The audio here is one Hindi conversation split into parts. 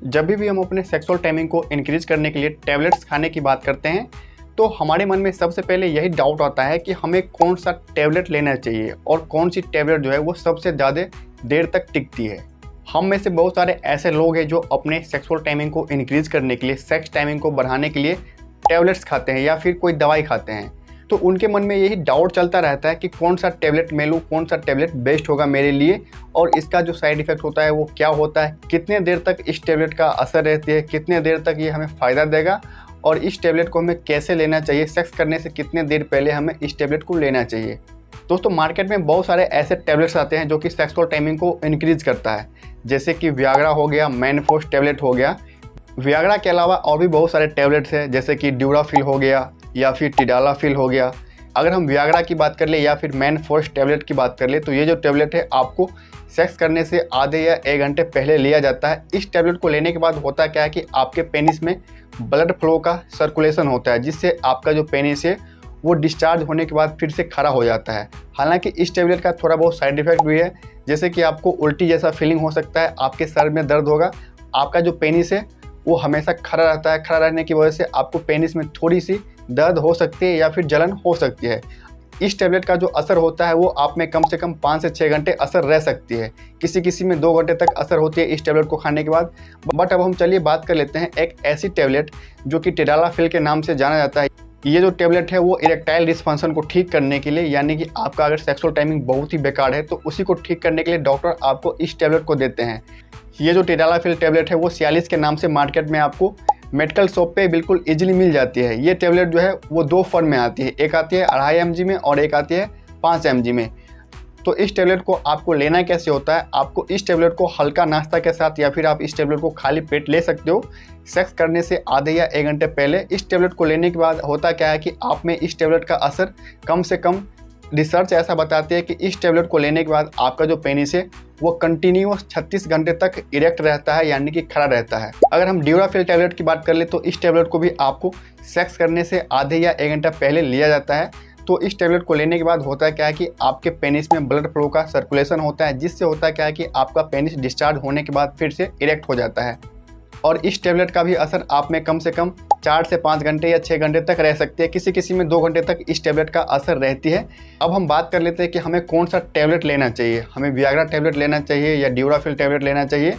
जब भी हम अपने सेक्सुअल टाइमिंग को इंक्रीज करने के लिए टैबलेट्स खाने की बात करते हैं तो हमारे मन में सबसे पहले यही डाउट आता है कि हमें कौन सा टैबलेट लेना चाहिए और कौन सी टैबलेट जो है वो सबसे ज़्यादा देर तक टिकती है। हम में से बहुत सारे ऐसे लोग हैं जो अपने सेक्सुअल टाइमिंग को इंक्रीज करने के लिए, सेक्स टाइमिंग को बढ़ाने के लिए टैबलेट्स खाते हैं या फिर कोई दवाई खाते हैं। तो उनके मन में यही डाउट चलता रहता है कि कौन सा टैबलेट मैं लूँ, कौन सा टैबलेट बेस्ट होगा मेरे लिए और इसका जो साइड इफ़ेक्ट होता है वो क्या होता है, कितने देर तक इस टैबलेट का असर रहती है, कितने देर तक ये हमें फ़ायदा देगा और इस टैबलेट को हमें कैसे लेना चाहिए, सेक्स करने से कितने देर पहले हमें इस टैबलेट को लेना चाहिए। दोस्तों, मार्केट में बहुत सारे ऐसे टैबलेट्स आते हैं जो कि सेक्सुअल टाइमिंग को इंक्रीज़ करता है, जैसे कि वियाग्रा हो गया, मैनफोर्स टैबलेट हो गया। वियाग्रा के अलावा और भी बहुत सारे टैबलेट्स हैं जैसे कि ड्यूराफिल हो गया या फिर टिडालाफिल हो गया। अगर हम वियाग्रा की बात कर ले या फिर मैनफोर्स टैबलेट की बात कर ले तो ये जो टैबलेट है आपको सेक्स करने से आधे या 1 घंटे पहले लिया जाता है। इस टैबलेट को लेने के बाद होता क्या है कि आपके पेनिस में ब्लड फ्लो का सर्कुलेशन होता है, जिससे आपका जो पेनिस है वो डिस्चार्ज होने के बाद फिर से खड़ा हो जाता है। हालांकि इस टैबलेट का थोड़ा बहुत साइड इफेक्ट भी है, जैसे कि आपको उल्टी जैसा फीलिंग हो सकता है, आपके सर में दर्द होगा, आपका जो पेनिस है वो हमेशा खड़ा रहता है। खड़ा रहने की वजह से आपको पेनिस में थोड़ी सी दर्द हो सकती है या फिर जलन हो सकती है। इस टैबलेट का जो असर होता है वो आप में कम से कम 5 से 6 घंटे असर रह सकती है, किसी किसी में 2 घंटे तक असर होती है इस टैबलेट को खाने के बाद। बट अब हम चलिए बात कर लेते हैं एक ऐसी टैबलेट जो कि टिडालाफिल के नाम से जाना जाता है। ये जो टैबलेट है वो इरेक्टाइल डिस्फंक्शन को ठीक करने के लिए, यानी कि आपका अगर सेक्सुअल टाइमिंग बहुत ही बेकार है तो उसी को ठीक करने के लिए डॉक्टर आपको इस टैबलेट को देते हैं। ये जो टिडालाफिल टैबलेट है वो सियालिस के नाम से मार्केट में आपको मेडिकल शॉप पे बिल्कुल इजीली मिल जाती है। ये टैबलेट जो है वो 2 फॉर्म में आती है, एक आती है 2.5 mg में और एक आती है 5 mg में। तो इस टैबलेट को आपको लेना कैसे होता है, आपको इस टैबलेट को हल्का नाश्ता के साथ या फिर आप इस टैबलेट को खाली पेट ले सकते हो सेक्स करने से आधे या 1 घंटे पहले। इस टैबलेट को लेने के बाद होता क्या है कि आप में इस टैबलेट का असर कम से कम, रिसर्च ऐसा बताती है कि इस टैबलेट को लेने के बाद आपका जो पेनिस है वो कंटिन्यूअस 36 घंटे तक इरेक्ट रहता है, यानी कि खड़ा रहता है। अगर हम ड्यूराफिल टैबलेट की बात कर ले तो इस टैबलेट को भी आपको सेक्स करने से आधे या 1 घंटा पहले लिया जाता है। तो इस टैबलेट को लेने के बाद होता है क्या है कि आपके पेनिस में ब्लड फ्लो का सर्कुलेशन होता है, जिससे होता है क्या है कि आपका पेनिस डिस्चार्ज होने के बाद फिर से इरेक्ट हो जाता है। और इस टैबलेट का भी असर आप में कम से कम 4 से 5 घंटे या 6 घंटे तक रह सकती है, किसी किसी में 2 घंटे तक इस टैबलेट का असर रहती है। अब हम बात कर लेते हैं कि हमें कौन सा टैबलेट लेना चाहिए, हमें वियाग्रा टैबलेट लेना चाहिए या ड्यूराफिल टैबलेट लेना चाहिए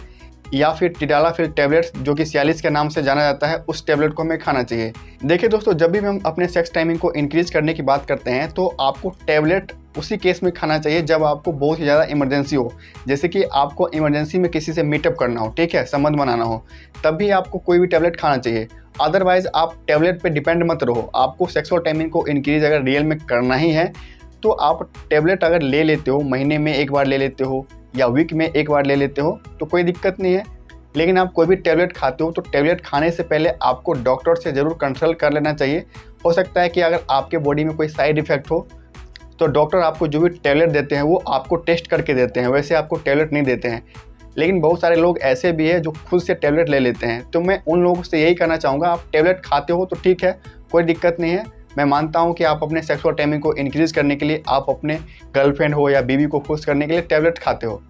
या फिर टिडालाफिल टैबलेट्स जो कि सियालिस के नाम से जाना जाता है, उस टैबलेट को हमें खाना चाहिए। देखिए दोस्तों, जब भी हम अपने सेक्स टाइमिंग को इंक्रीज करने की बात करते हैं तो आपको टैबलेट उसी केस में खाना चाहिए जब आपको बहुत ही ज़्यादा इमरजेंसी हो, जैसे कि आपको इमरजेंसी में किसी से मीटअप करना हो, ठीक है, संबंध बनाना हो, तब भी आपको कोई भी टैबलेट खाना चाहिए। अदरवाइज आप टैबलेट पे डिपेंड मत रहो। आपको सेक्सुअल टाइमिंग को इंक्रीज अगर रियल में करना ही है तो आप टैबलेट अगर ले लेते हो, महीने में 1 बार ले लेते हो या वीक में 1 बार ले लेते हो तो कोई दिक्कत नहीं है। लेकिन आप कोई भी टैबलेट खाते हो तो टैबलेट खाने से पहले आपको डॉक्टर से ज़रूर कंसल्ट कर लेना चाहिए। हो सकता है कि अगर आपके बॉडी में कोई साइड इफ़ेक्ट हो तो डॉक्टर आपको जो भी टैबलेट देते हैं वो आपको टेस्ट करके देते हैं, वैसे आपको टैबलेट नहीं देते हैं। लेकिन बहुत सारे लोग ऐसे भी हैं जो खुद से टैबलेट ले लेते हैं। तो मैं उन लोगों से यही कहना चाहूँगा, आप टैबलेट खाते हो तो ठीक है, कोई दिक्कत नहीं है। मैं मानता हूँ कि आप अपने सेक्सुअल टाइमिंग को इंक्रीज़ करने के लिए आप अपने गर्लफ्रेंड हो या बीवी को खुश करने के लिए टैबलेट खाते हो,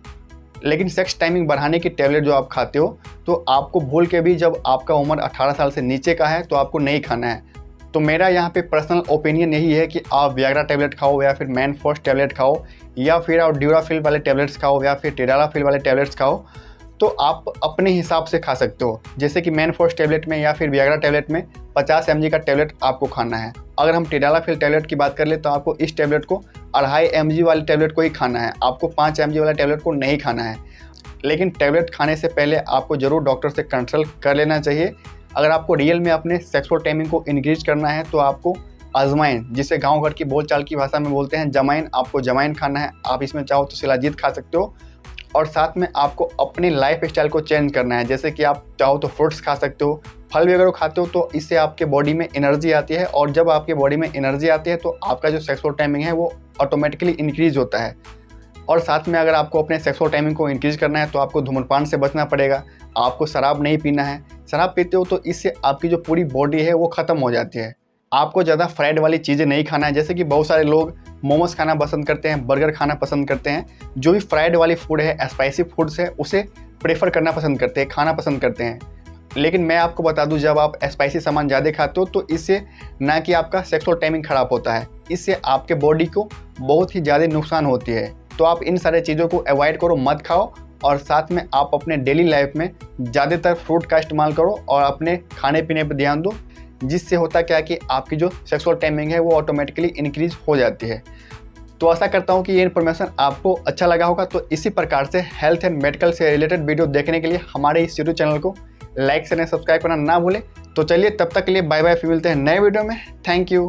लेकिन सेक्स टाइमिंग बढ़ाने की टैबलेट जो आप खाते हो तो आपको भूल के भी, जब आपका उम्र 18 साल से नीचे का है तो आपको नहीं खाना है। तो मेरा यहाँ पे पर्सनल ओपिनियन यही है कि आप वियाग्रा टैबलेट खाओ या फिर मैनफोर्स टैबलेट खाओ या फिर आप ड्यूराफिल वाले टैबलेट्स खाओ या फिर टिडालाफिल वाले टैबलेट्स खाओ, तो आप अपने हिसाब से खा सकते हो। जैसे कि मैनफोर्स टैबलेट में या फिर वियाग्रा टैबलेट में 50 mg का टैबलेट आपको खाना है। अगर हम टिडालाफिल टैबलेट की बात कर ले तो आपको इस टैबलेट को 2.5 mg वाले टैबलेट को ही खाना है, आपको 5 mg वाला टैबलेट को नहीं खाना है। लेकिन टैबलेट खाने से पहले आपको ज़रूर डॉक्टर से कंसल्ट कर लेना चाहिए। अगर आपको रियल में अपने सेक्सुअल टाइमिंग को इंक्रीज करना है तो आपको अजवाइन, जिसे गांव घर की बोलचाल की भाषा में बोलते हैं जमाइन, आपको जमाइन खाना है। आप इसमें चाहो तो शिलाजीत खा सकते हो। और साथ में आपको अपनी लाइफ स्टाइल को चेंज करना है, जैसे कि आप चाहो तो फ्रूट्स खा सकते हो, फल वगैरह खाते हो तो इससे आपके बॉडी में एनर्जी आती है। और जब आपके बॉडी में एनर्जी आती है तो आपका जो सेक्सुअल टाइमिंग है वो ऑटोमेटिकली इंक्रीज होता है। और साथ में अगर आपको अपने सेक्सुअल टाइमिंग को इंक्रीज करना है तो आपको धूम्रपान से बचना पड़ेगा, आपको शराब नहीं पीना है। शराब पीते हो तो इससे आपकी जो पूरी बॉडी है वो ख़त्म हो जाती है। आपको ज़्यादा फ्राइड वाली चीज़ें नहीं खाना है, जैसे कि बहुत सारे लोग मोमोज खाना पसंद करते हैं, बर्गर खाना पसंद करते हैं। जो भी फ्राइड वाली फूड है, स्पाइसी फूड्स है, उसे प्रेफर करना पसंद करते हैं, खाना पसंद करते हैं। लेकिन मैं आपको बता दूं, जब आप स्पाइसी सामान ज़्यादा खाते हो तो इससे ना कि आपका सेक्सुअल टाइमिंग ख़राब होता है, इससे आपके बॉडी को बहुत ही ज़्यादा नुकसान होती है। तो आप इन सारे चीज़ों को अवॉइड करो, मत खाओ। और साथ में आप अपने डेली लाइफ में ज़्यादातर फ्रूट का इस्तेमाल करो और अपने खाने पीने पर ध्यान दो, जिससे होता क्या है कि आपकी जो सेक्सुअल टाइमिंग है वो ऑटोमेटिकली इंक्रीज हो जाती है। तो आशा करता हूँ कि ये इन्फॉर्मेशन आपको अच्छा लगा होगा। तो इसी प्रकार से हेल्थ एंड मेडिकल से रिलेटेड वीडियो देखने के लिए हमारे इस यूट्यूब चैनल को लाइक शेयर सब्सक्राइब करना ना भूलें। तो चलिए, तब तक के लिए बाय बाय, फिर मिलते हैं नए वीडियो में। Thank you.